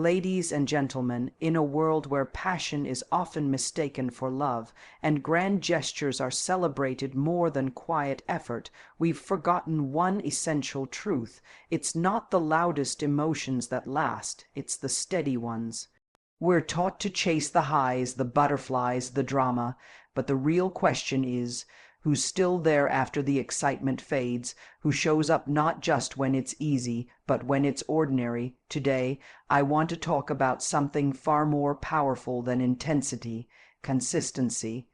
Ladies and gentlemen, in a world where passion is often mistaken for love and grand gestures are celebrated more than quiet effort, we've forgotten one essential truth. It's not the loudest emotions that last, it's the steady ones. We're taught to chase the highs, the butterflies, the drama, but the real question is, who's still there after the excitement fades, who shows up not just when it's easy, but when it's ordinary? Today, I want to talk about something far more powerful than intensity: consistency.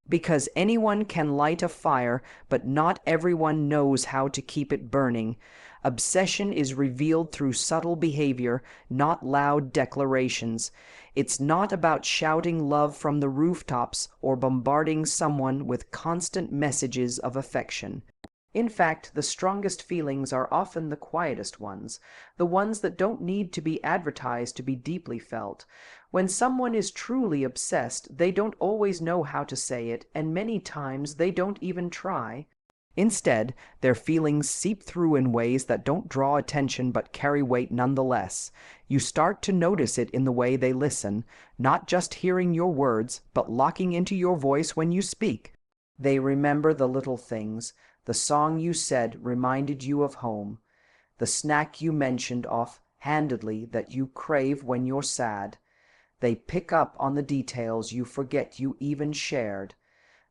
Because anyone can light a fire, but not everyone knows how to keep it burning. Obsession is revealed through subtle behavior, not loud declarations. It's not about shouting love from the rooftops or bombarding someone with constant messages of affection. In fact, the strongest feelings are often the quietest ones, the ones that don't need to be advertised to be deeply felt. When someone is truly obsessed, they don't always know how to say it, and many times they don't even try. Instead, their feelings seep through in ways that don't draw attention but carry weight nonetheless. You start to notice it in the way they listen, not just hearing your words, but locking into your voice when you speak. They remember the little things. The song you said reminded you of home. The snack you mentioned off-handedly that you crave when you're sad. They pick up on the details you forget you even shared.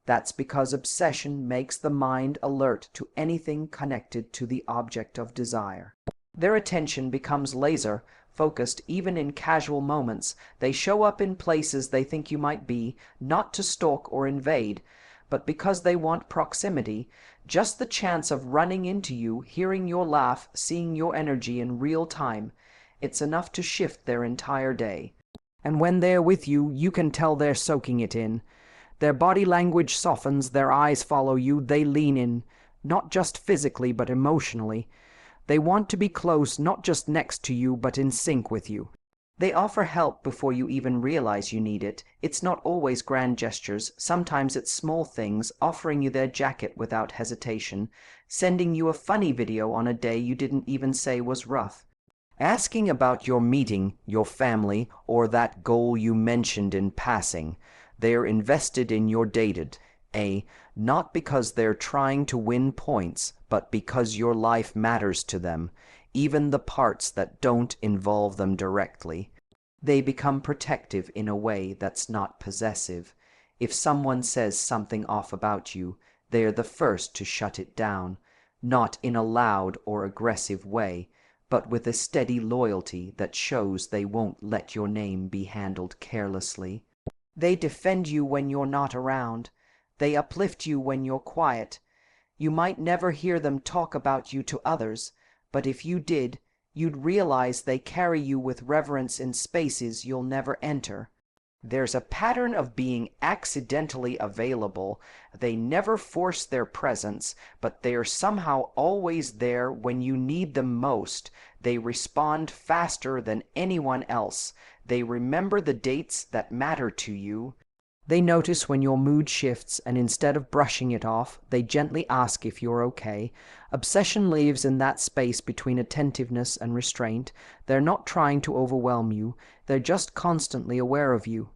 That's because obsession makes the mind alert to anything connected to the object of desire. Their attention becomes laser-focused even in casual moments. They show up in places they think you might be, not to stalk or invade, but because they want proximity. Just the chance of running into you, hearing your laugh, seeing your energy in real time. It's enough to shift their entire day. And when they're with you, you can tell they're soaking it in. Their body language softens, their eyes follow you, they lean in, not just physically but emotionally. They want to be close, not just next to you, but in sync with you. They offer help before you even realize you need it. It's not always grand gestures. Sometimes it's small things, offering you their jacket without hesitation, sending you a funny video on a day you didn't even say was rough, asking about your meeting, your family, or that goal you mentioned in passing. They're invested in your day-to-day, not because they're trying to win points, but because your life matters to them, even the parts that don't involve them directly. They become protective in a way that's not possessive. If someone says something off about you, they're the first to shut it down, not in a loud or aggressive way, but with a steady loyalty that shows they won't let your name be handled carelessly. They defend you when you're not around. They uplift you when you're quiet. You might never hear them talk about you to others, but if you did, you'd realize they carry you with reverence in spaces you'll never enter. There's a pattern of being accidentally available. They never force their presence, but they are somehow always there when you need them most. They respond faster than anyone else. They remember the dates that matter to you. They notice when your mood shifts, and instead of brushing it off, they gently ask if you're okay. Obsession lives in that space between attentiveness and restraint. They're not trying to overwhelm you. They're just constantly aware of you.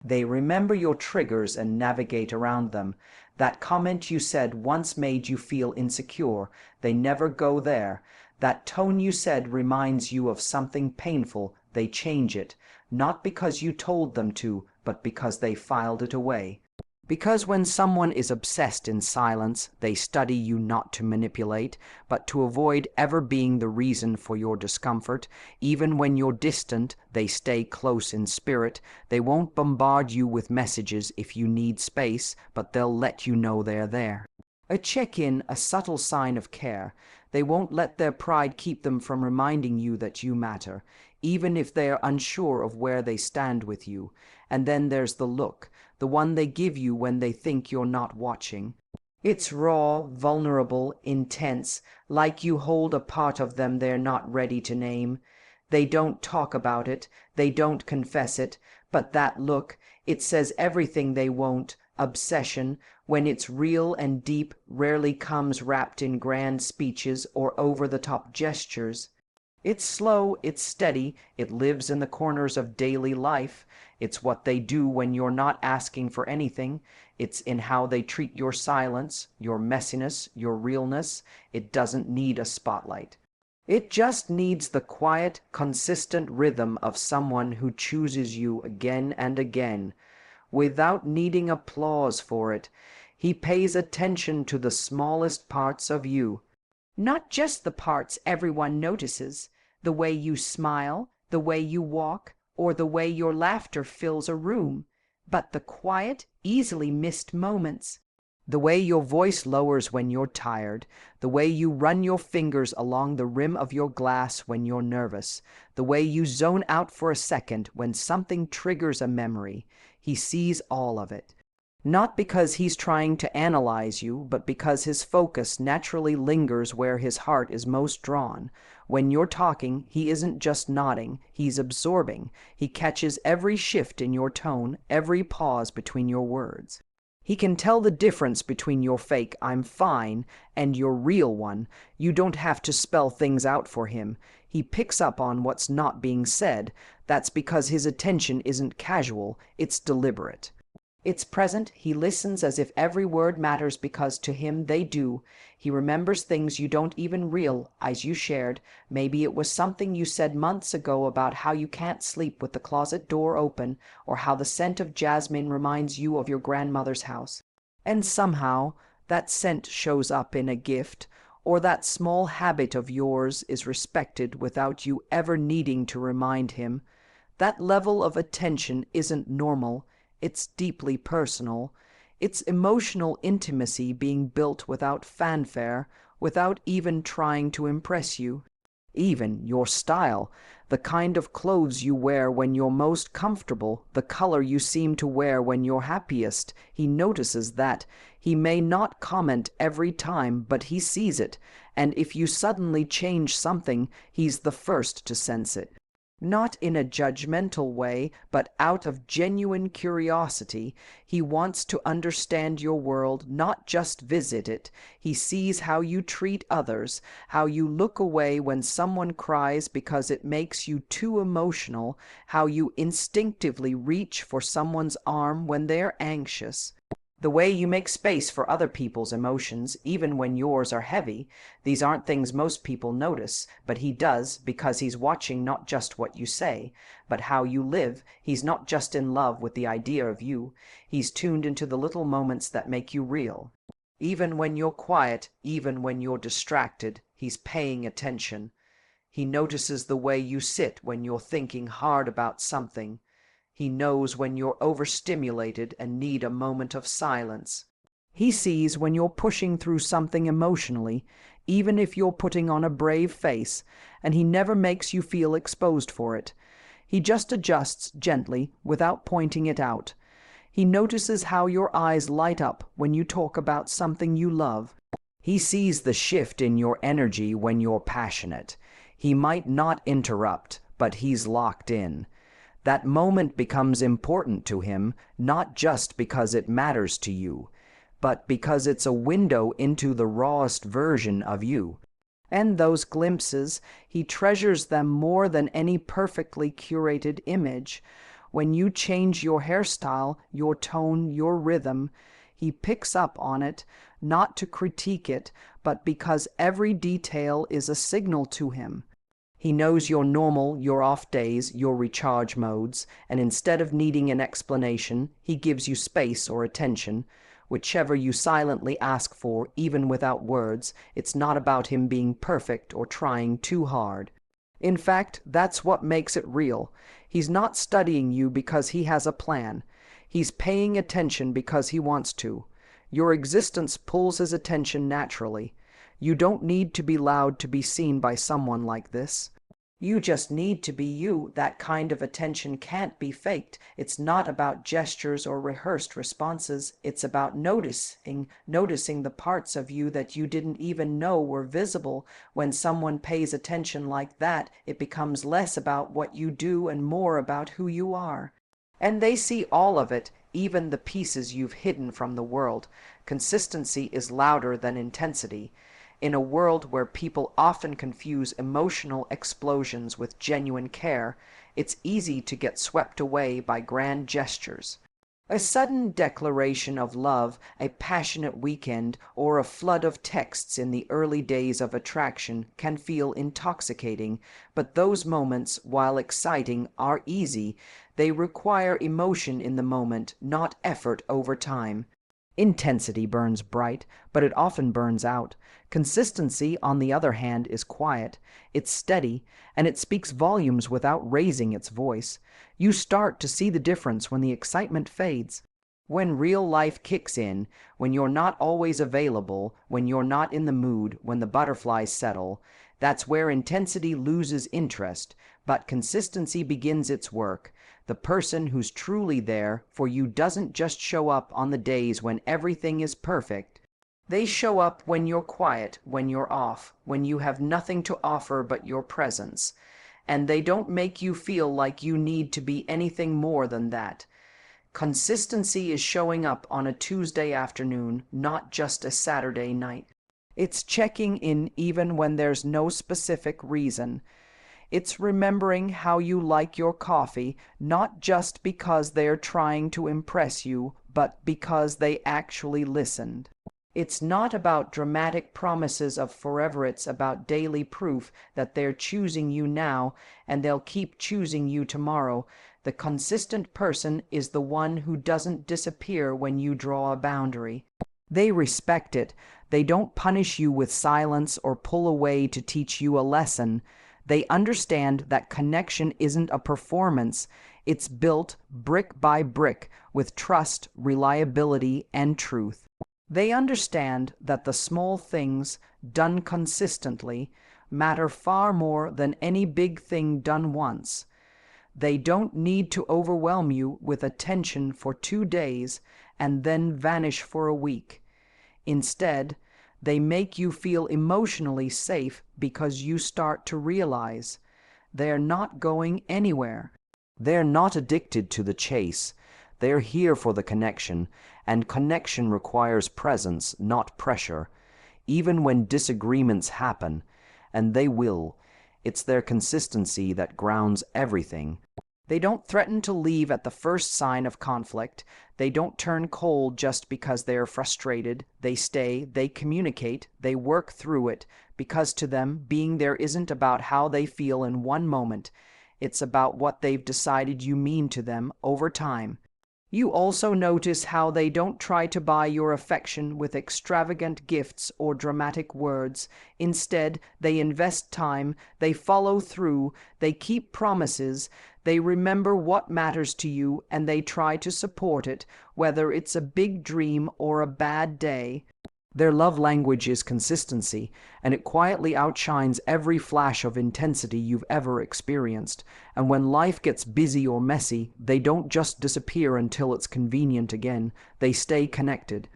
They remember your triggers and navigate around them. That comment you said once made you feel insecure. They never go there. That tone you said reminds you of something painful. They change it, not because you told them to, but because they filed it away. Because when someone is obsessed in silence, they study you not to manipulate, but to avoid ever being the reason for your discomfort. Even when you're distant, they stay close in spirit. They won't bombard you with messages if you need space, but they'll let you know they're there. A check-in, a subtle sign of care. They won't let their pride keep them from reminding you that you matter, even if they are unsure of where they stand with you. And then there's the look, the one they give you when they think you're not watching. It's raw, vulnerable, intense, like you hold a part of them they're not ready to name. They don't talk about it, they don't confess it, but that look, it says everything they won't. Obsession, when it's real and deep, rarely comes wrapped in grand speeches or over-the-top gestures. It's slow, it's steady, it lives in the corners of daily life. It's what they do when you're not asking for anything. It's in how they treat your silence, your messiness, your realness. It doesn't need a spotlight. It just needs the quiet, consistent rhythm of someone who chooses you again and again, without needing applause for it. He pays attention to the smallest parts of you. Not just the parts everyone notices, the way you smile, the way you walk, or the way your laughter fills a room, but the quiet, easily missed moments. The way your voice lowers when you're tired, the way you run your fingers along the rim of your glass when you're nervous, the way you zone out for a second when something triggers a memory. He sees all of it. Not because he's trying to analyze you, but because his focus naturally lingers where his heart is most drawn. When you're talking, he isn't just nodding, he's absorbing. He catches every shift in your tone, every pause between your words. He can tell the difference between your fake "I'm fine" and your real one. You don't have to spell things out for him. He picks up on what's not being said. That's because his attention isn't casual, it's deliberate. It's present. He listens as if every word matters because to him they do. He remembers things you don't even realize you shared. Maybe it was something you said months ago about how you can't sleep with the closet door open, or how the scent of jasmine reminds you of your grandmother's house. And somehow that scent shows up in a gift, or that small habit of yours is respected without you ever needing to remind him. That level of attention isn't normal. It's deeply personal. It's emotional intimacy being built without fanfare, without even trying to impress you. Even your style, the kind of clothes you wear when you're most comfortable, the color you seem to wear when you're happiest. He notices that. He may not comment every time, but he sees it. And if you suddenly change something, he's the first to sense it. Not in a judgmental way, but out of genuine curiosity. He wants to understand your world, not just visit it. He sees how you treat others, how you look away when someone cries because it makes you too emotional, how you instinctively reach for someone's arm when they're anxious. The way you make space for other people's emotions, even when yours are heavy. These aren't things most people notice, but he does, because he's watching not just what you say, but how you live. He's not just in love with the idea of you. He's tuned into the little moments that make you real. Even when you're quiet, even when you're distracted, he's paying attention. He notices the way you sit when you're thinking hard about something. He knows when you're overstimulated and need a moment of silence. He sees when you're pushing through something emotionally, even if you're putting on a brave face, and he never makes you feel exposed for it. He just adjusts gently, without pointing it out. He notices how your eyes light up when you talk about something you love. He sees the shift in your energy when you're passionate. He might not interrupt, but he's locked in. That moment becomes important to him, not just because it matters to you, but because it's a window into the rawest version of you. And those glimpses, he treasures them more than any perfectly curated image. When you change your hairstyle, your tone, your rhythm, he picks up on it, not to critique it, but because every detail is a signal to him. He knows your normal, your off days, your recharge modes, and instead of needing an explanation, he gives you space or attention, whichever you silently ask for, even without words. It's not about him being perfect or trying too hard. In fact, that's what makes it real. He's not studying you because he has a plan. He's paying attention because he wants to. Your existence pulls his attention naturally. You don't need to be loud to be seen by someone like this. You just need to be you. That kind of attention can't be faked. It's not about gestures or rehearsed responses. It's about noticing the parts of you that you didn't even know were visible. When someone pays attention like that, it becomes less about what you do and more about who you are. And they see all of it, even the pieces you've hidden from the world. Consistency is louder than intensity. In a world where people often confuse emotional explosions with genuine care, it's easy to get swept away by grand gestures. A sudden declaration of love, a passionate weekend, or a flood of texts in the early days of attraction can feel intoxicating, but those moments, while exciting, are easy. They require emotion in the moment, not effort over time. Intensity burns bright, but it often burns out. Consistency, on the other hand, is quiet. It's steady, and it speaks volumes without raising its voice. You start to see the difference when the excitement fades. When real life kicks in, when you're not always available, when you're not in the mood, when the butterflies settle, that's where intensity loses interest, but consistency begins its work. The person who's truly there for you doesn't just show up on the days when everything is perfect. They show up when you're quiet, when you're off, when you have nothing to offer but your presence. And they don't make you feel like you need to be anything more than that. Consistency is showing up on a Tuesday afternoon, not just a Saturday night. It's checking in even when there's no specific reason. It's remembering how you like your coffee, not just because they're trying to impress you, but because they actually listened. It's not about dramatic promises of forever, it's about daily proof that they're choosing you now and they'll keep choosing you tomorrow. The consistent person is the one who doesn't disappear when you draw a boundary. They respect it. They don't punish you with silence or pull away to teach you a lesson. They understand that connection isn't a performance. It's built brick by brick with trust, reliability, and truth. They understand that the small things done consistently matter far more than any big thing done once. They don't need to overwhelm you with attention for 2 days and then vanish for a week. Instead, they make you feel emotionally safe because you start to realize they're not going anywhere. They're not addicted to the chase. They're here for the connection, and connection requires presence, not pressure. Even when disagreements happen, and they will, it's their consistency that grounds everything. They don't threaten to leave at the first sign of conflict. They don't turn cold just because they are frustrated. They stay, they communicate, they work through it, because to them, being there isn't about how they feel in one moment. It's about what they've decided you mean to them over time. You also notice how they don't try to buy your affection with extravagant gifts or dramatic words. Instead, they invest time, they follow through, they keep promises, they remember what matters to you, and they try to support it, whether it's a big dream or a bad day. Their love language is consistency, and it quietly outshines every flash of intensity you've ever experienced. And when life gets busy or messy, they don't just disappear until it's convenient again. They stay connected.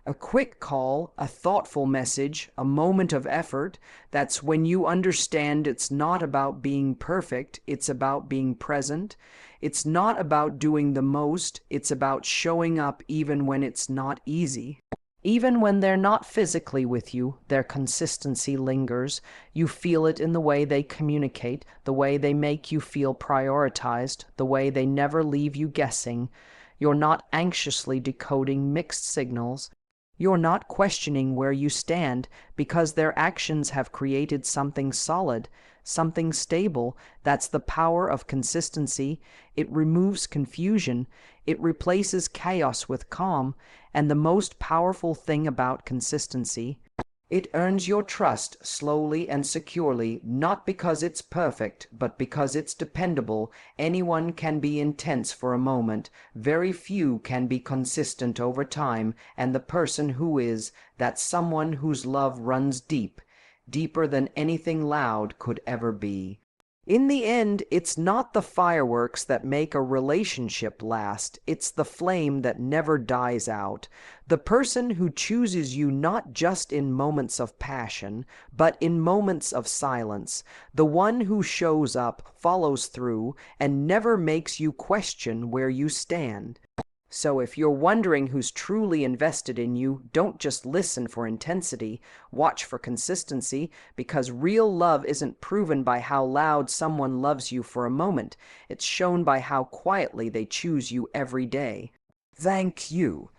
A quick call, a thoughtful message, a moment of effort, that's when you understand it's not about being perfect, it's about being present. It's not about doing the most, it's about showing up even when it's not easy. Even when they're not physically with you, their consistency lingers. You feel it in the way they communicate, the way they make you feel prioritized, the way they never leave you guessing. You're not anxiously decoding mixed signals. You're not questioning where you stand because their actions have created something solid, something stable. That's the power of consistency. It removes confusion. It replaces chaos with calm. And the most powerful thing about consistency, it earns your trust slowly and securely, not because it's perfect, but because it's dependable. Anyone can be intense for a moment. Very few can be consistent over time, and the person who is, that's someone whose love runs deep, deeper than anything loud could ever be. In the end, it's not the fireworks that make a relationship last, it's the flame that never dies out. The person who chooses you not just in moments of passion, but in moments of silence. The one who shows up, follows through, and never makes you question where you stand. So if you're wondering who's truly invested in you, don't just listen for intensity, watch for consistency, because real love isn't proven by how loud someone loves you for a moment. It's shown by how quietly they choose you every day. Thank you.